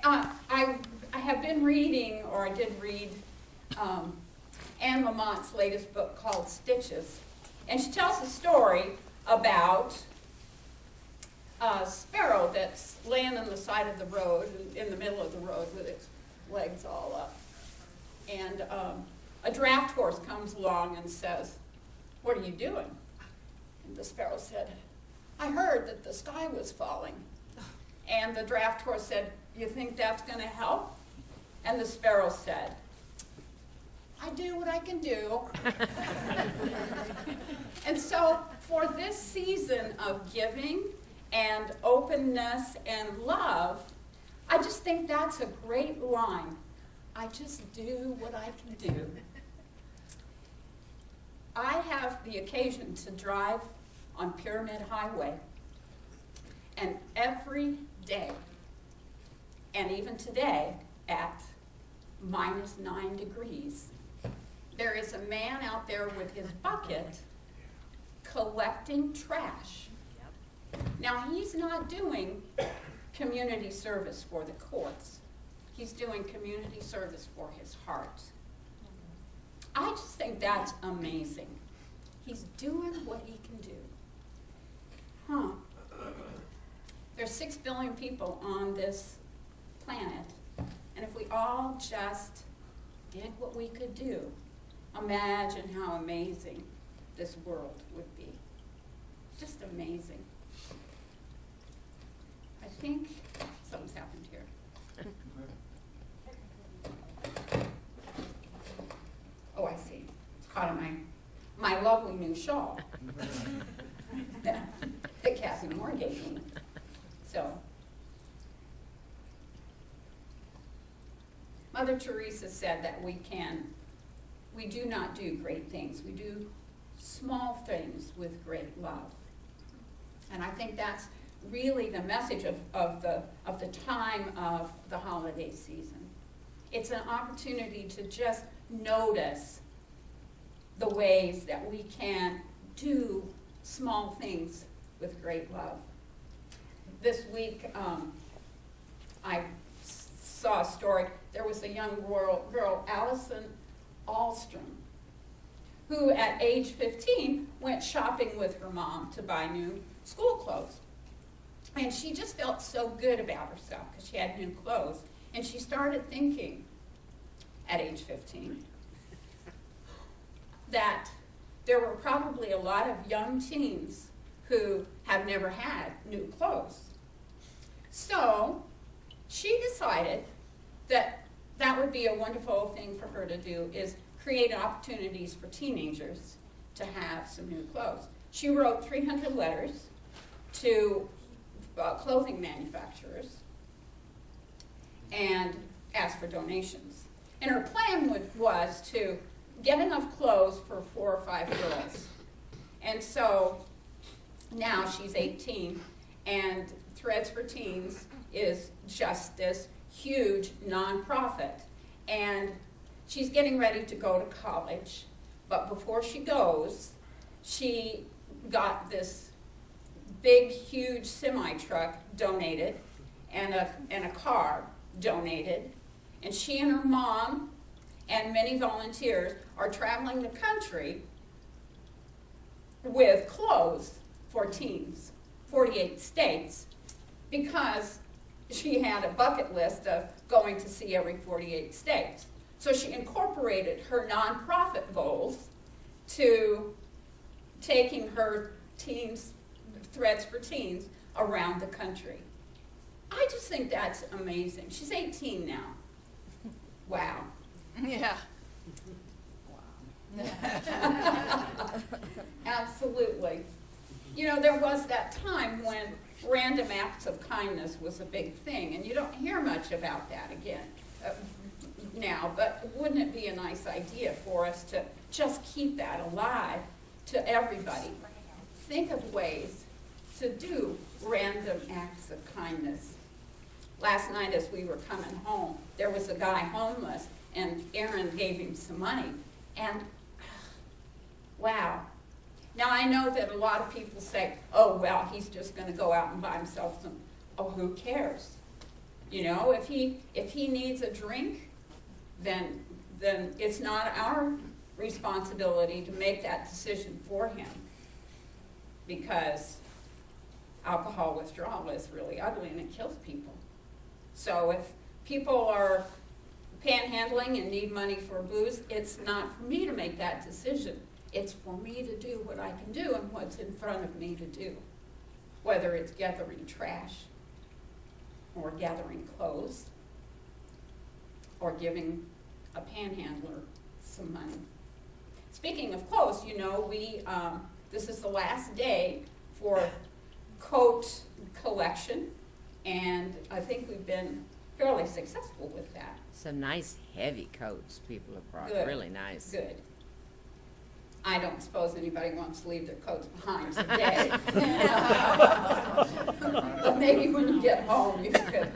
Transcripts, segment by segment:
I have been reading, or I did read, Anne Lamont's latest book called Stitches. And she tells a story about a sparrow that's laying on the side of the road, in the middle of the road with its legs all up. And a draft horse comes along and says, "What are you doing?" And the sparrow said, "I heard that the sky was falling." And the draft horse said, "You think that's going to help?" And the sparrow said, "I do what I can do." And so for this season of giving and openness and love, I just think that's a great line. I just do what I can do. I have the occasion to drive on Pyramid Highway, and every day, and even today at -9 degrees, there is a man out there with his bucket collecting trash. Now, he's not doing community service for the courts. He's doing community service for his heart. I just think that's amazing. He's doing what he can do. There's 6 billion people on this planet, and if we all just did what we could do, imagine how amazing this world would be. Just amazing. I think something's happened here. Oh, I see. It's caught in my lovely new shawl that Cassie Moore gave me. So, Mother Teresa said that we do not do great things. We do small things with great love. And I think that's really the message of the time of the holiday season. It's an opportunity to just notice the ways that we can do small things with great love. This week, I saw a story. There was a young girl, Allison Alstrom, who at age 15 went shopping with her mom to buy new school clothes. And she just felt so good about herself because she had new clothes. And she started thinking, at age 15, that there were probably a lot of young teens who have never had new clothes. So she decided that that would be a wonderful thing for her to do, is create opportunities for teenagers to have some new clothes. She wrote 300 letters to clothing manufacturers and asked for donations. And her plan was to get enough clothes for 4 or 5 girls. And so now she's 18, and Threads for Teens is just this huge nonprofit. And she's getting ready to go to college, but before she goes, she got this big, huge semi-truck donated and a car donated. And she and her mom and many volunteers are traveling the country with clothes for teens, 48 states, because she had a bucket list of going to see every 48 states. So she incorporated her nonprofit goals to taking her Threads for Teens around the country. I just think that's amazing. She's 18 now. Wow. Yeah. Absolutely. You know, there was that time when random acts of kindness was a big thing, and you don't hear much about that again now, but wouldn't it be a nice idea for us to just keep that alive to everybody? Think of ways to do random acts of kindness. Last night as we were coming home, there was a guy homeless, and Aaron gave him some money, and wow. Now I know that a lot of people say, oh well, he's just going to go out and buy himself some. Oh, who cares? You know, if he needs a drink, then it's not our responsibility to make that decision for him, because alcohol withdrawal is really ugly and it kills people. So if people are panhandling and need money for booze, it's not for me to make that decision. It's for me to do what I can do and what's in front of me to do, whether it's gathering trash or gathering clothes or giving a panhandler some money. Speaking of clothes, you know, this is the last day for coat collection, and I think we've been fairly successful with that. Some nice heavy coats people have brought. Good. Really nice. Good. I don't suppose anybody wants to leave their coats behind today. But maybe when you get home, you could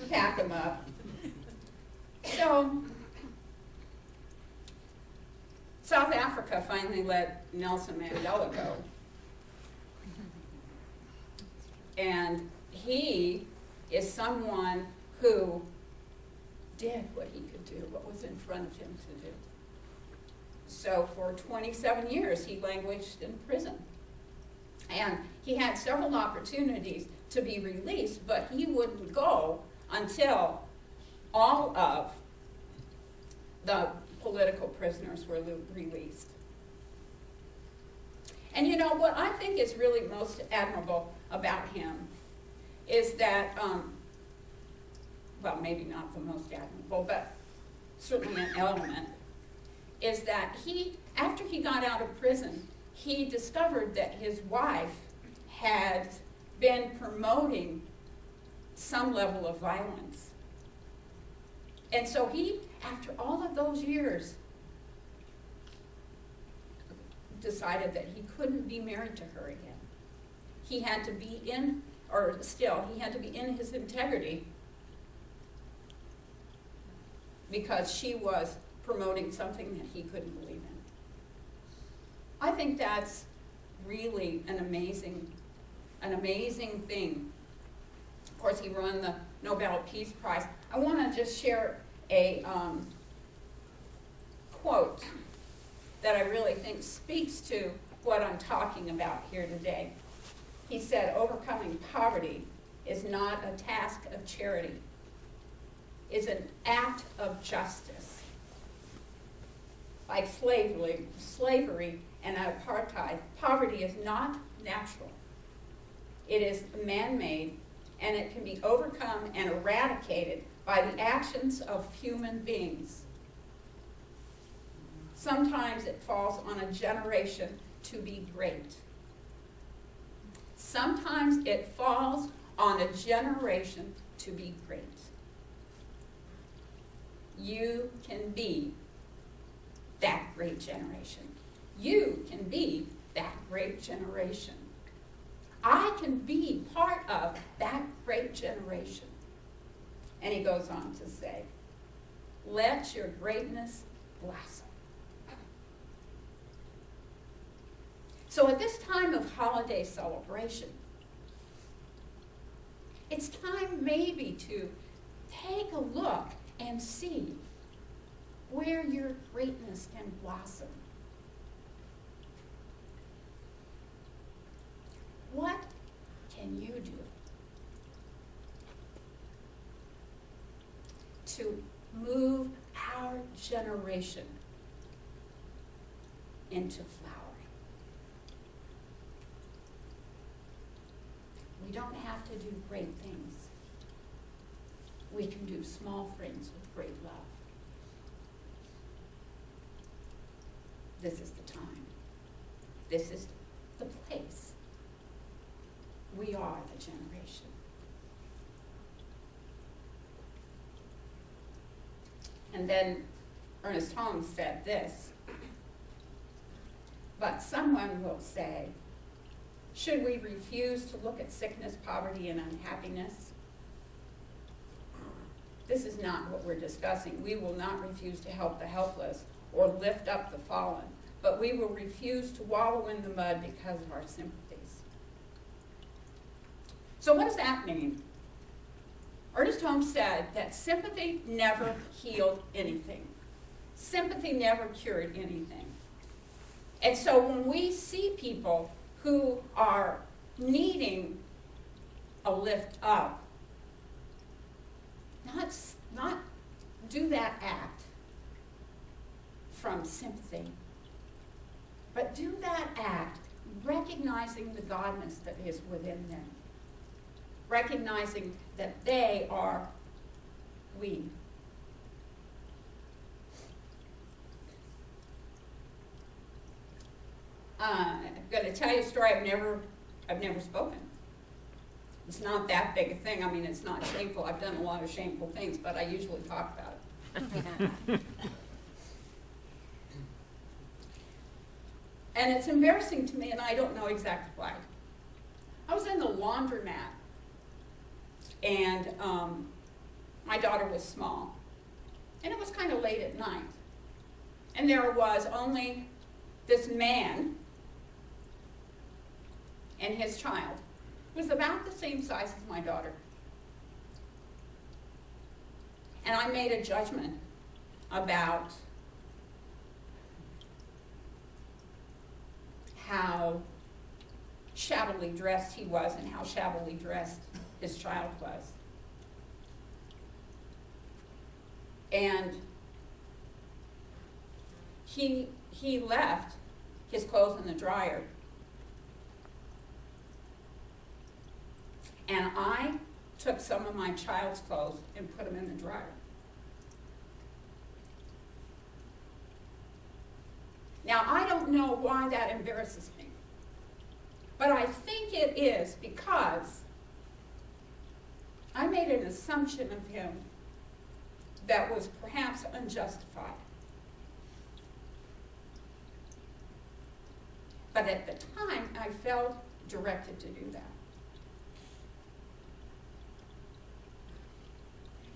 pack them up. So, South Africa finally let Nelson Mandela go. And he is someone who did what he could do, what was in front of him to do. So for 27 years, he languished in prison. And he had several opportunities to be released, but he wouldn't go until all of the political prisoners were released. And you know, what I think is really most admirable about him is that, well, maybe not the most admirable, but certainly an element, is that after he got out of prison, he discovered that his wife had been promoting some level of violence. And so he, after all of those years, decided that he couldn't be married to her again. He had to be he had to be in his integrity, because she was promoting something that he couldn't believe in. I think that's really an amazing thing. Of course, he won the Nobel Peace Prize. I want to just share a quote that I really think speaks to what I'm talking about here today. He said, "Overcoming poverty is not a task of charity. It's an act of justice. Like slavery and apartheid, poverty is not natural. It is man-made, and it can be overcome and eradicated by the actions of human beings. Sometimes it falls on a generation to be great. Sometimes it falls on a generation to be great. You can be that great generation. You can be that great generation. I can be part of that great generation." And he goes on to say, "Let your greatness blossom." So at this time of holiday celebration, it's time maybe to take a look and see where your greatness can blossom. What can you do to move our generation into flowering? We don't have to do great things. We can do small things with great love. This is the time. This is the place. We are the generation. And then Ernest Holmes said this, "But someone will say, should we refuse to look at sickness, poverty, and unhappiness? This is not what we're discussing. We will not refuse to help the helpless or lift up the fallen, but we will refuse to wallow in the mud because of our sympathies." So what does that mean? Ernest Holmes said that sympathy never healed anything. Sympathy never cured anything. And so when we see people who are needing a lift up, not do that act from sympathy, but do that act recognizing the godness that is within them, recognizing that they are we. I'm going to tell you a story. I've never spoken. It's not that big a thing. I mean, it's not shameful. I've done a lot of shameful things, but I usually talk about it. And it's embarrassing to me, and I don't know exactly why. I was in the laundromat, and my daughter was small, and it was kind of late at night. And there was only this man and his child, who was about the same size as my daughter. And I made a judgment about how shabbily dressed he was and how shabbily dressed his child was. And he left his clothes in the dryer. And I took some of my child's clothes and put them in the dryer. Now, I don't know why that embarrasses me, but I think it is because I made an assumption of him that was perhaps unjustified. But at the time, I felt directed to do that.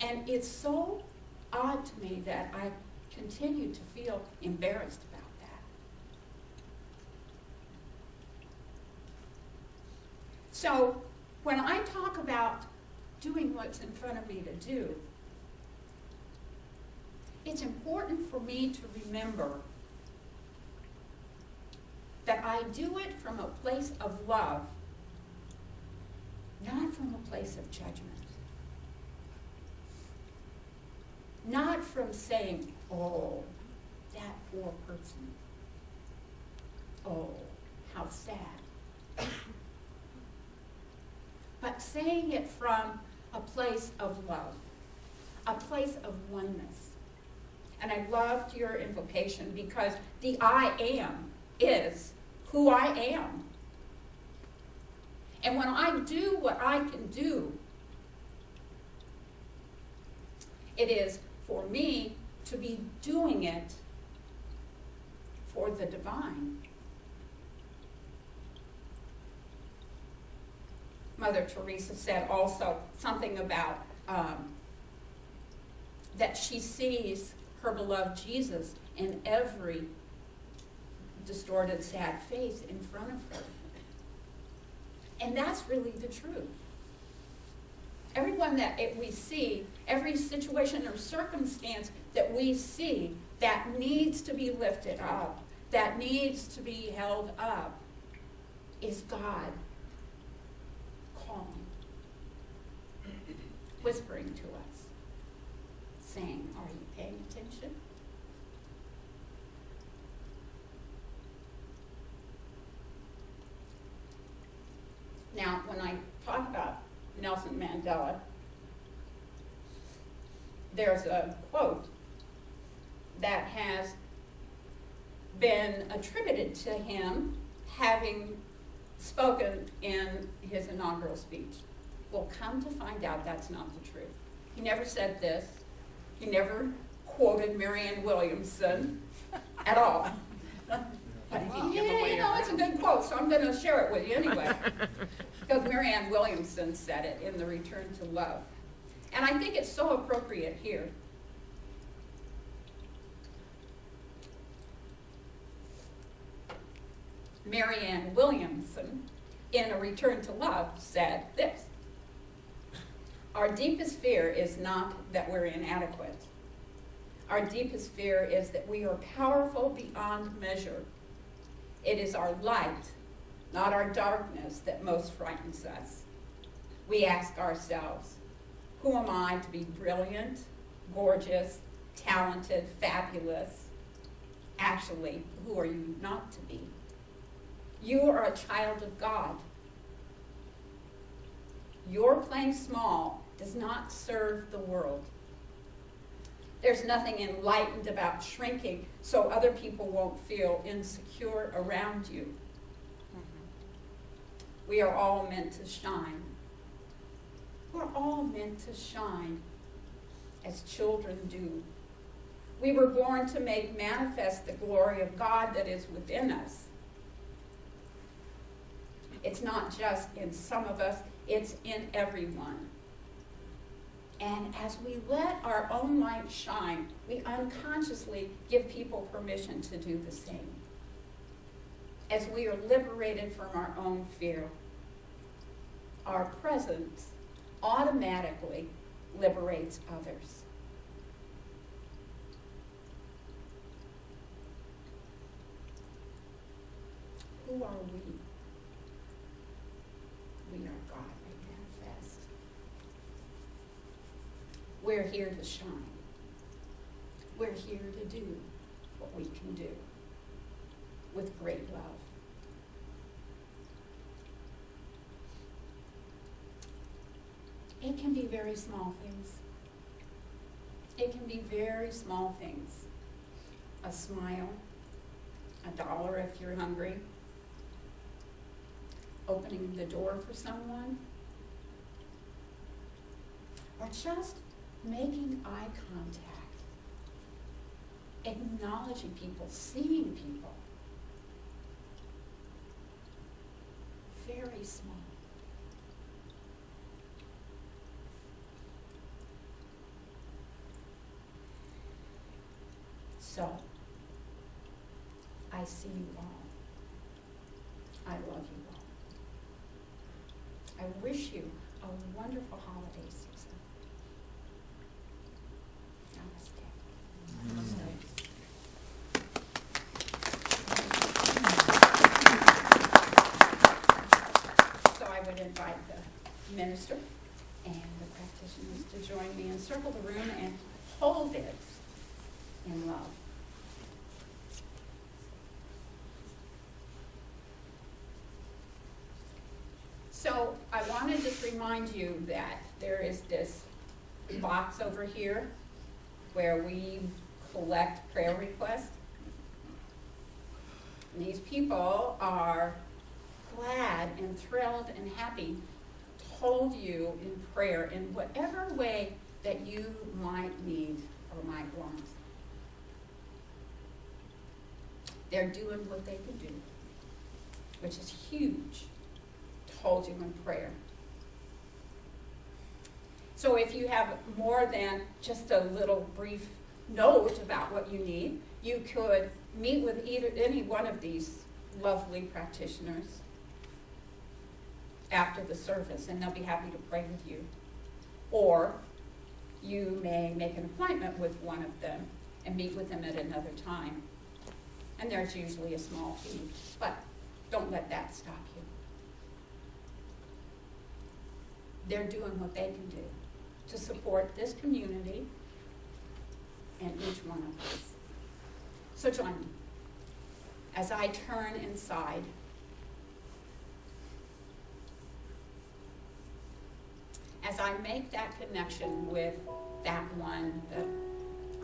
And it's so odd to me that I continue to feel embarrassed about that. So when I talk about doing what's in front of me to do, it's important for me to remember that I do it from a place of love, not from a place of judgment. Not from saying, oh, that poor person. Oh, how sad. But saying it from a place of love, a place of oneness. And I loved your invocation because the I am is who I am. And when I do what I can do, it is for me to be doing it for the divine. Mother Teresa said also something about that she sees her beloved Jesus in every distorted, sad face in front of her. And that's really the truth. Everyone that we see, every situation or circumstance that we see that needs to be lifted up, that needs to be held up, is God calling, whispering to us, saying, are you paying attention? Now, when I talk about Nelson Mandela, there's a quote that has been attributed to him having spoken in his inaugural speech. Well, come to find out that's not the truth. He never said this. He never quoted Marianne Williamson at all. But it's a good quote, so I'm going to share it with you anyway. Because Marianne Williamson said it in The Return to Love. And I think it's so appropriate here. Marianne Williamson, in A Return to Love, said this: Our deepest fear is not that we're inadequate. Our deepest fear is that we are powerful beyond measure. It is our light, not our darkness, that most frightens us. We ask ourselves, who am I to be brilliant, gorgeous, talented, fabulous? Actually, who are you not to be? You are a child of God. Your playing small does not serve the world. There's nothing enlightened about shrinking so other people won't feel insecure around you. We are all meant to shine. We're all meant to shine as children do. We were born to make manifest the glory of God that is within us. It's not just in some of us, it's in everyone. And as we let our own light shine, we unconsciously give people permission to do the same. As we are liberated from our own fear, our presence automatically liberates others. Who are we? We are God made manifest. We're here to shine. We're here to do what we can do with great love. It can be very small things. It can be very small things. A smile, $1 if you're hungry, opening the door for someone, or just making eye contact, acknowledging people, seeing people. Very small. So, I see you all. I love you all. I wish you a wonderful holiday season. Namaste. So I would invite the minister and the practitioners to join me and circle the room and hold it in love. So I want to just remind you that there is this box over here where we collect prayer requests. And these people are glad and thrilled and happy to hold you in prayer in whatever way that you might need or might want. They're doing what they can do, which is huge. Hold you in prayer. So if you have more than just a little brief note about what you need, you could meet with any one of these lovely practitioners after the service, and they'll be happy to pray with you. Or you may make an appointment with one of them and meet with them at another time. And there's usually a small fee, but don't let that stop you. They're doing what they can do to support this community and each one of us. So join me as I turn inside. As I make that connection with that one that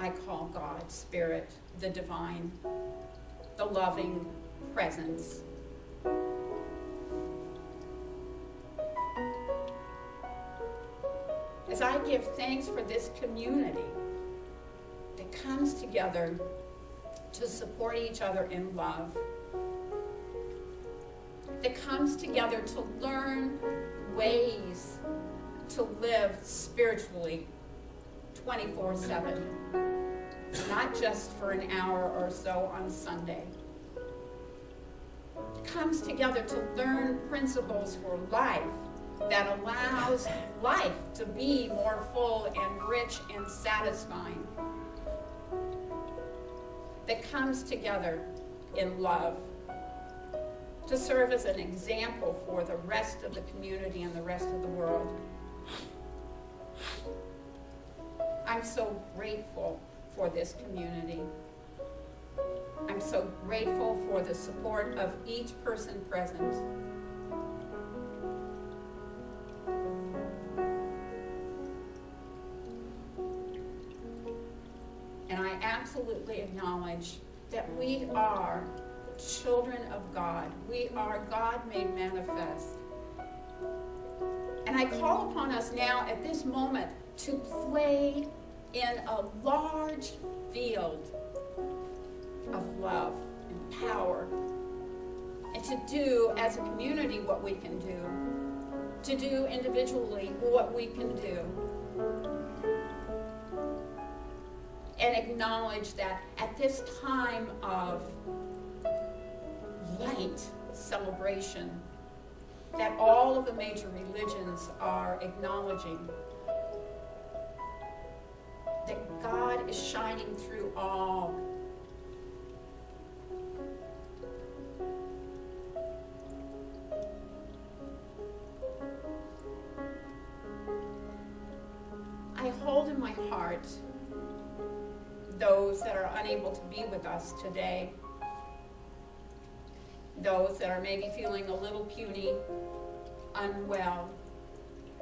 I call God, Spirit, the divine, the loving presence. As I give thanks for this community that comes together to support each other in love, that comes together to learn ways to live spiritually 24/7, not just for an hour or so on Sunday. It comes together to learn principles for life that allows life to be more full and rich and satisfying, that comes together in love to serve as an example for the rest of the community and the rest of the world. I'm so grateful for this community. I'm so grateful for the support of each person present. And I absolutely acknowledge that we are children of God. We are God made manifest. And I call upon us now at this moment to play in a large field of love and power, and to do as a community what we can do, to do individually what we can do, and acknowledge that at this time of light celebration that all of the major religions are acknowledging, that God is shining through all. I hold in my heart those that are unable to be with us today, those that are maybe feeling a little puny, unwell,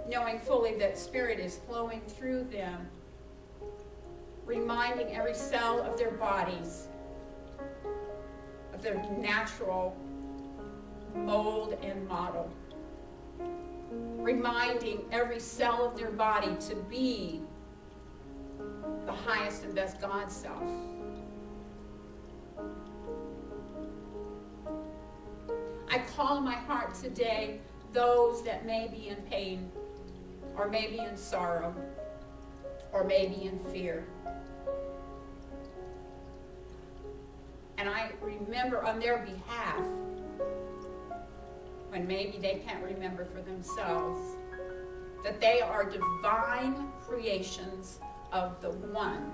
knowing fully that Spirit is flowing through them, reminding every cell of their bodies of their natural mold and model, reminding every cell of their body to be the highest and best God self. I call in my heart today those that may be in pain, or may be in sorrow, or may be in fear. And I remember on their behalf, when maybe they can't remember for themselves, that they are divine creations of the One,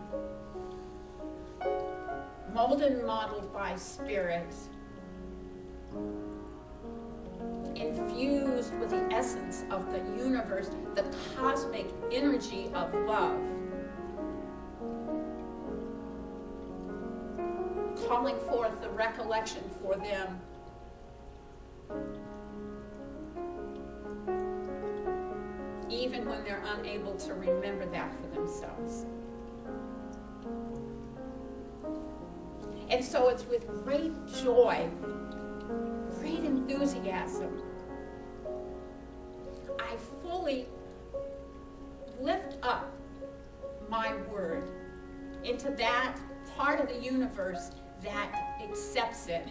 molded and modeled by Spirit, infused with the essence of the universe, the cosmic energy of love, calling forth the recollection for them even when they're unable to remember that for themselves. And so it's with great joy, great enthusiasm, I fully lift up my word into that part of the universe that accepts it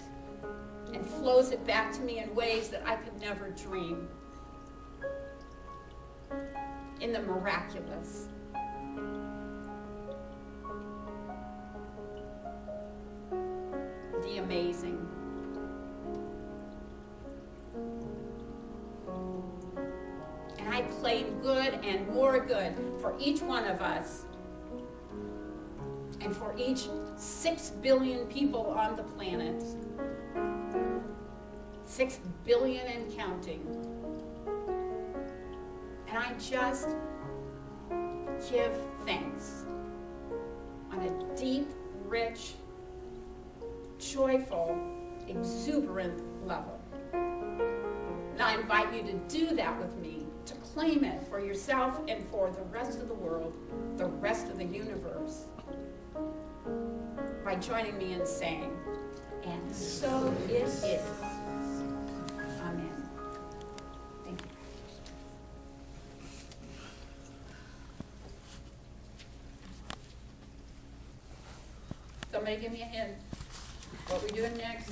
and flows it back to me in ways that I could never dream. In the miraculous. The amazing. And I claim good and more good for each one of us, and for each 6 billion people on the planet. 6 billion and counting. And I just give thanks on a deep, rich, joyful, exuberant level. And I invite you to do that with me, to claim it for yourself and for the rest of the world, the rest of the universe, by joining me in saying, and so it is. Amen. Thank you. Somebody give me a hint. What are we doing next?